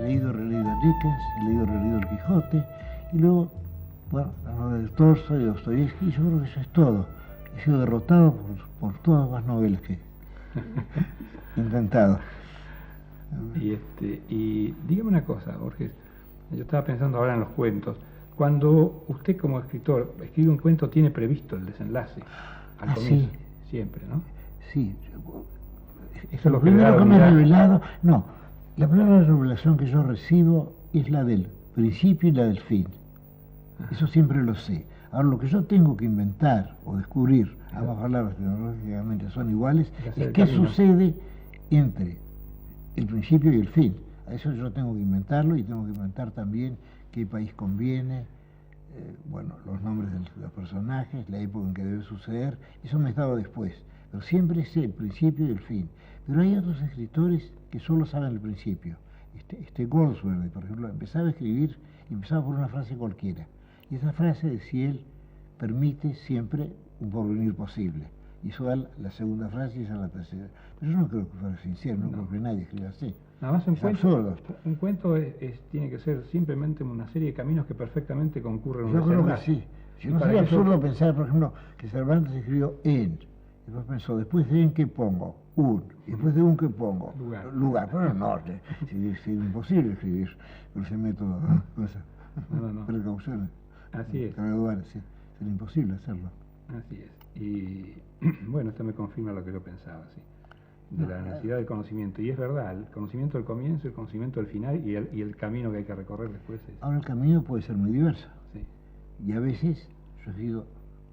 leído, releído a Dickens, he leído, releído el Quijote, y luego, bueno, la novela del Tolstoy, Dostoyevsky, yo creo que eso es todo. He sido derrotado por todas las novelas que he intentado. Y dígame una cosa, Borges, yo estaba pensando ahora en los cuentos. Cuando usted como escritor escribe un cuento, tiene previsto el desenlace al comienzo, sí. Siempre, ¿no? Sí. Eso es lo primero que me ha revelado, no, la primera revelación que yo recibo es la del principio y la del fin. Ajá. Eso siempre lo sé. Ahora, lo que yo tengo que inventar o descubrir, ambas palabras tecnológicamente son iguales, es qué sucede entre el principio y el fin. A eso yo tengo que inventarlo, y tengo que inventar también qué país conviene, bueno, los nombres de los personajes, la época en que debe suceder. Eso me estaba después. Pero siempre sé el principio y el fin. Pero hay otros escritores que solo saben el principio. Goldsworthy, por ejemplo, empezaba a escribir y empezaba por una frase cualquiera. Y esa frase decía él, permite siempre un porvenir posible. Hizo la segunda frase y esa la tercera. Pero yo no creo que fuera sincero, no creo que nadie escriba así. Nada más un cuento tiene que ser simplemente una serie de caminos que perfectamente concurren. Yo creo que sí. Si no sería absurdo pensar, por ejemplo, que Cervantes escribió en, después pensó, después de en, ¿qué pongo? Un, y después de un, ¿qué pongo? Lugar. Pero no, es imposible escribir con ese método, con esas precauciones. Así es. Graduales, sí. Sería imposible hacerlo. Así es. Y bueno, esto me confirma lo que yo pensaba, sí, de la necesidad del conocimiento. Y es verdad, el conocimiento del comienzo, el conocimiento del final y el camino que hay que recorrer después. Ahora, el camino puede ser muy diverso. Sí. Y a veces yo he sido...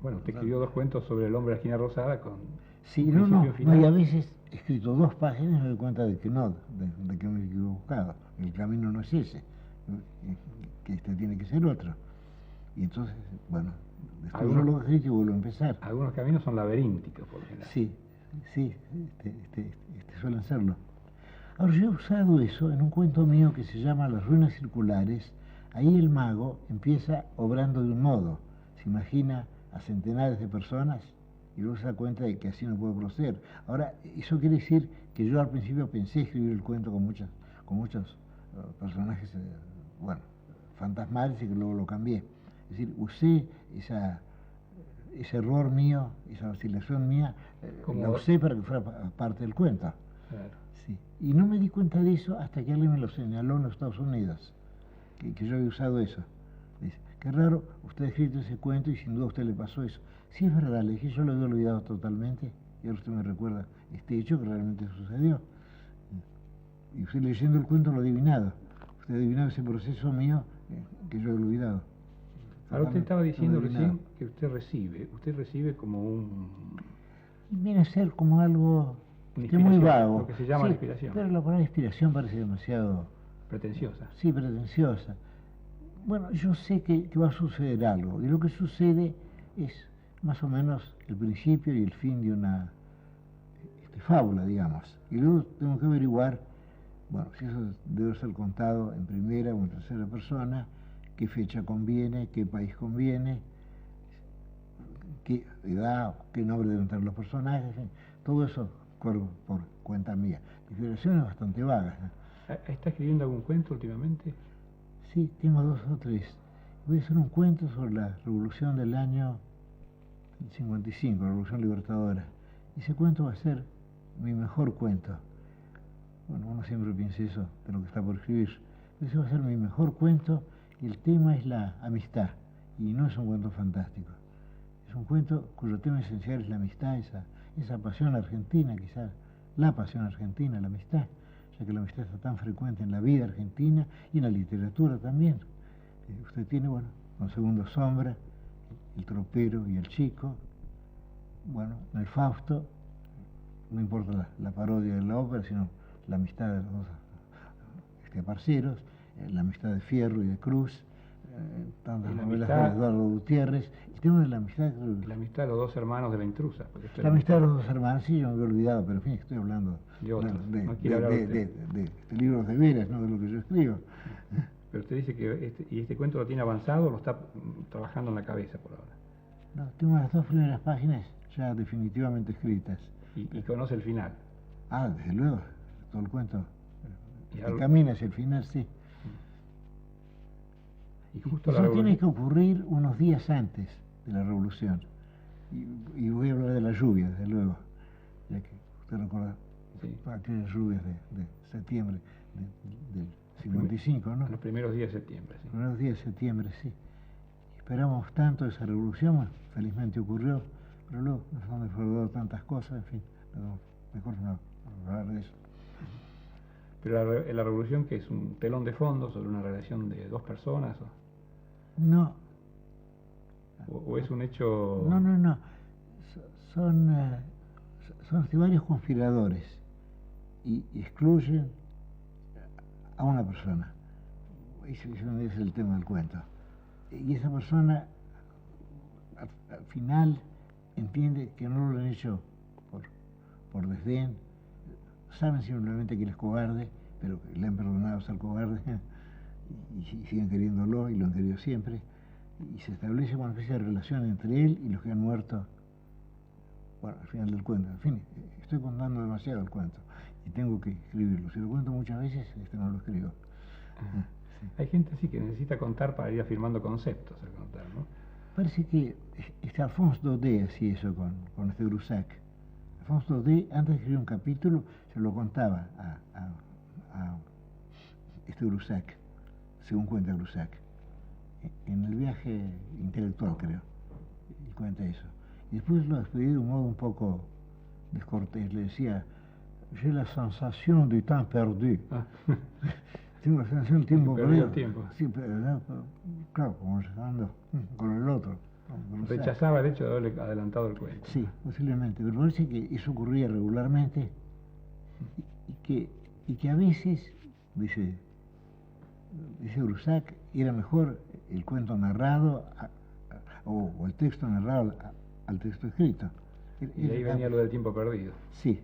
Bueno, usted escribió 2 cuentos sobre el hombre de la esquina rosada con... Sí, no, y a veces he escrito 2 páginas y me doy cuenta de que no, de que me he equivocado. El camino no es ese, que tiene que ser otro. Y entonces, bueno, después yo lo he escrito y vuelvo a empezar. Algunos caminos son laberínticos, por ejemplo. Sí, suelen serlo. Ahora, yo he usado eso en un cuento mío que se llama Las ruinas circulares. Ahí el mago empieza obrando de un modo, se imagina a centenares de personas y luego se da cuenta de que así no puede proceder. Ahora, eso quiere decir que yo al principio pensé escribir el cuento con muchos personajes, fantasmales, y que luego lo cambié. Es decir, usé ese error mío, esa vacilación mía, la usé para que fuera parte del cuento. Claro. Sí. Y no me di cuenta de eso hasta que alguien me lo señaló en los Estados Unidos, que yo había usado eso. Dice, qué raro, usted ha escrito ese cuento y sin duda a usted le pasó eso. Sí, es verdad, le dije, yo lo había olvidado totalmente y ahora usted me recuerda este hecho que realmente sucedió. Y usted leyendo el cuento lo ha adivinado. Usted ha adivinado ese proceso mío que yo he olvidado. Ahora usted estaba diciendo recién que usted recibe como un... Viene a ser como algo que es muy vago. Lo que se llama la inspiración. Pero la palabra inspiración parece demasiado... pretenciosa. Sí, pretenciosa. Bueno, yo sé que va a suceder algo, y lo que sucede es más o menos el principio y el fin de una fábula, digamos. Y luego tengo que averiguar, bueno, si eso debe ser contado en primera o en tercera persona, qué fecha conviene, qué país conviene, qué edad, qué nombre deben tener los personajes, en fin, todo eso por cuenta mía. Inspiraciones bastante vagas, ¿no? ¿Está escribiendo algún cuento últimamente? Sí, tengo 2 o 3. Voy a hacer un cuento sobre la revolución del año 55, la revolución libertadora. Y ese cuento va a ser mi mejor cuento. Bueno, uno siempre piensa eso de lo que está por escribir. Ese va a ser mi mejor cuento y el tema es la amistad. Y no es un cuento fantástico. Es un cuento cuyo tema esencial es la amistad, esa pasión argentina, quizás la pasión argentina, la amistad, ya que la amistad está tan frecuente en la vida argentina y en la literatura también. Usted tiene, bueno, Don Segundo Sombra, el tropero y el chico, bueno, en el Fausto, no importa la parodia de la ópera, sino la amistad de los dos parceros, la amistad de Fierro y de Cruz, tantas novelas de Eduardo Gutiérrez, el tema de la amistad... La amistad de los 2 hermanos de la intrusa. La amistad de los 2 hermanos, sí, yo me había olvidado, pero en fin, estoy hablando de libros de veras, no de lo que yo escribo. Pero usted dice que este cuento lo tiene avanzado o lo está trabajando en la cabeza por ahora. No, tengo las 2 primeras páginas ya definitivamente escritas. ¿Y conoce el final? Desde luego, todo el cuento. Que camina hacia el final, sí. Y justo eso tiene que ocurrir unos días antes de la revolución. Y voy a hablar de las lluvias, desde luego, ya que usted recuerda aquellas lluvias de septiembre del 55, ¿no? En los primeros días de septiembre, sí. Los primeros días de septiembre, sí. Esperamos tanto esa revolución, bueno, felizmente ocurrió, pero luego nos han defraudado tantas cosas, en fin, mejor no hablar de eso. Pero la revolución, que es un telón de fondo sobre una relación de dos personas, no. ¿O es un hecho...? No. Son varios conspiradores y excluyen a una persona. Ese es el tema del cuento. Y esa persona al final entiende que no lo han hecho por desdén, saben simplemente que él es cobarde, pero le han perdonado ser cobarde y siguen queriéndolo y lo han querido siempre. Y se establece una especie de relación entre él y los que han muerto, bueno, al final del cuento. En fin, estoy contando demasiado el cuento y tengo que escribirlo. Si lo cuento muchas veces, no lo escribo. Sí. Hay gente así que necesita contar para ir afirmando conceptos al contar, ¿no? Parece que Alphonse Daudet hacía eso con este Groussac. Alphonse Daudet, antes de escribir un capítulo, se lo contaba a este Groussac, según cuenta Groussac. En el viaje intelectual, creo, y cuenta eso. Y después lo despedí de un modo un poco descortés. Le decía, j'ai la sensation du temps perdu. Tengo la sensación del tiempo perdido. El tiempo. Sí, pero claro, conversando con el otro. Rechazaba el hecho de haberle adelantado el cuento. Sí, posiblemente, pero parece que eso ocurría regularmente y que a veces, dice Groussac, era mejor el cuento narrado o el texto narrado al texto escrito. Y ahí venía lo del tiempo perdido. Sí.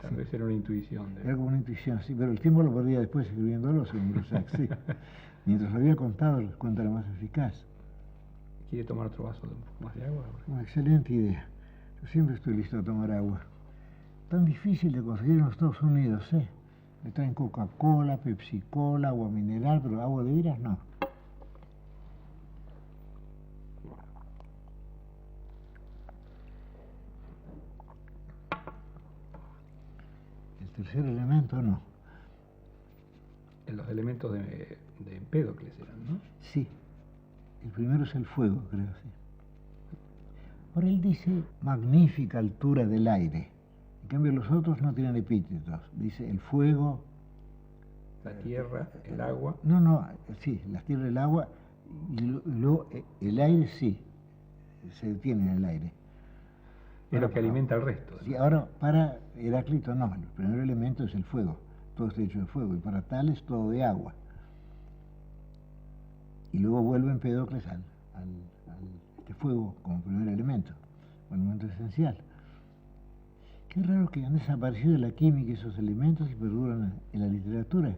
Tal vez era una intuición. Era como una intuición, sí, pero el tiempo lo perdía después escribiéndolo, según Groussac, sí. Mientras lo había contado, el cuento era más eficaz. ¿Quiere tomar otro vaso de un poco más de agua? Una excelente idea. Yo siempre estoy listo a tomar agua. Tan difícil de conseguir en los Estados Unidos, ¿eh? Me traen Coca-Cola, Pepsi-Cola, agua mineral, pero agua de veras no. El tercer elemento no. Los elementos de Empédocles eran, ¿no? Sí. El primero es el fuego, creo, sí. Ahora él dice magnífica altura del aire. En cambio los otros no tienen epítetos. Dice el fuego... La tierra, el agua... No, sí, la tierra, el agua, y luego el aire sí, se detiene en el aire. Es lo que alimenta al resto. Sí, ahora para Heráclito no, el primer elemento es el fuego, todo está hecho de fuego, y para Tales todo de agua. Y luego vuelve Empédocles al fuego como primer elemento, como elemento esencial. Qué raro que han desaparecido de la química esos elementos y perduran en la literatura,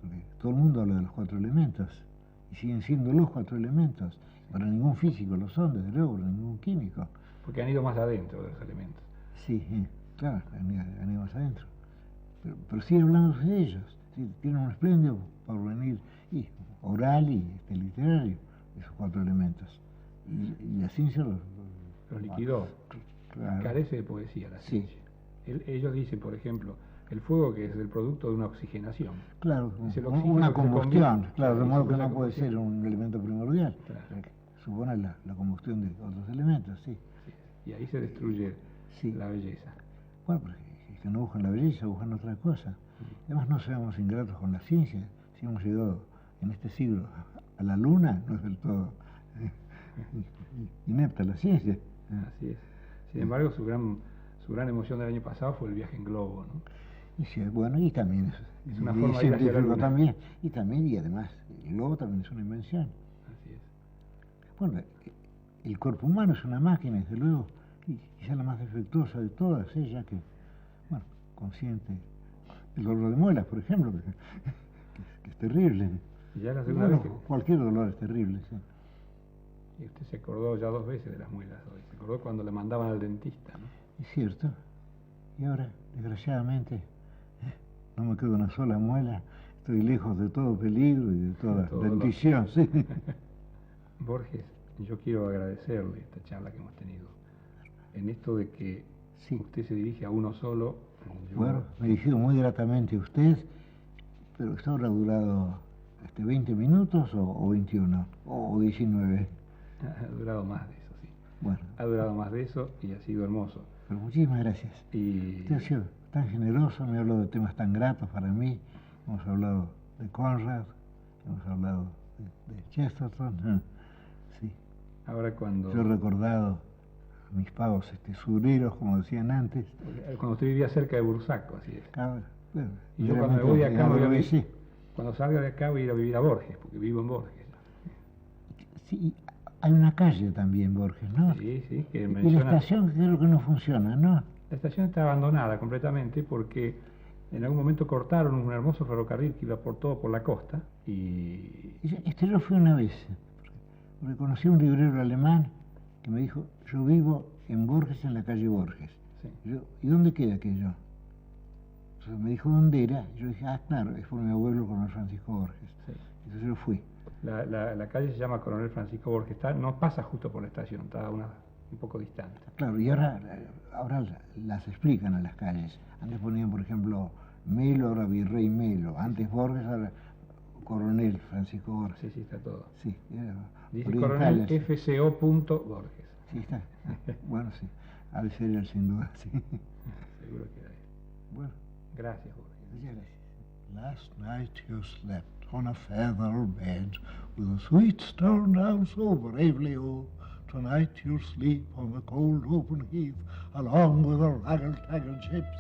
porque todo el mundo habla de los 4 elementos, y siguen siendo los 4 elementos. Para ningún físico lo son, desde luego, para ningún químico. Porque han ido más adentro de los elementos. Sí, claro, han ido más adentro. Pero sigue hablándose de ellos. Sí, tienen un espléndido porvenir oral y literario, esos 4 elementos. Y la ciencia los liquidó. Claro. Carece de poesía la ciencia. Sí. Ellos dicen, por ejemplo, el fuego que es el producto de una oxigenación. Claro, una combustión, claro, de modo que no puede ser un elemento primordial. Claro. Supone la combustión de otros elementos, sí. Y ahí se destruye la belleza. Bueno, porque es que no buscan la belleza, buscan otra cosa. Además no seamos ingratos con la ciencia. Si hemos llegado en este siglo a la luna, no es del todo inepta la ciencia. Así es. Sin embargo, su gran emoción del año pasado fue el viaje en globo, ¿no? Y sí, bueno, y también es una forma de ir hacia la luna. También, y además, el globo también es una invención. Así es. Bueno, el cuerpo humano es una máquina, desde luego, y quizá la más defectuosa de todas, ya que, bueno, consciente el dolor de muelas, por ejemplo, que es terrible. Y ya la segunda vez que... Cualquier dolor es terrible, sí. Y usted se acordó ya 2 veces de las muelas hoy. Se acordó cuando le mandaban al dentista, ¿no? Es cierto. Y ahora, desgraciadamente, no me queda una sola muela. Estoy lejos de todo peligro y de toda Todo bendición, sí. Borges, yo quiero agradecerle esta charla que hemos tenido. En esto de que Sí. usted se dirige a uno solo. Bueno, me dirigido muy gratamente a usted, pero esta hora ha durado 20 minutos o 21 o 19. Ha durado más de eso, sí. Bueno, Ha durado más de eso y ha sido hermoso. pero muchísimas gracias. Y Usted ha sido tan generoso, me ha hablado de temas tan gratos para mí. Hemos hablado de Conrad, hemos hablado de Chesterton. Sí, ahora cuando, yo he recordado mis pagos sureros, como decían antes. cuando usted vivía cerca de Bursaco, así es. Ahora, bueno, Y yo cuando me voy de acá, voy a vivir, sí. cuando salga de acá voy a ir a vivir a Borges, porque vivo en Borges. Sí, hay una calle también, Borges, ¿no? Sí, sí, que Y la menciona. estación creo que no funciona, ¿no? La estación está abandonada completamente porque en algún momento cortaron un hermoso ferrocarril que iba por todo por la costa y Yo fui una vez, porque conocí a un librero alemán que me dijo, yo vivo en Borges, en la calle Borges. sí. ¿Y dónde queda aquello? Entonces me dijo dónde era. Yo dije, claro, es por mi abuelo Coronel Francisco Borges. Sí. Entonces yo fui. La calle se llama Coronel Francisco Borges, no pasa justo por la estación, está un poco distante. Claro, y ahora las explican a las calles. Antes ponían, por ejemplo, Melo, ahora Virrey Melo. Antes Borges, ahora Coronel Francisco Borges. Sí, sí, está todo. Sí, Dice Coronel FCO. Borges. Sí, está. Bueno, sí. Ha de ser él, sin duda, sí. Seguro que era él. Bueno, Gracias, Borges. muchas gracias. Last night you slept on a feather bed with the sweets turned down so bravely, oh. Tonight you'll sleep on the cold open heath along with the ragged ships.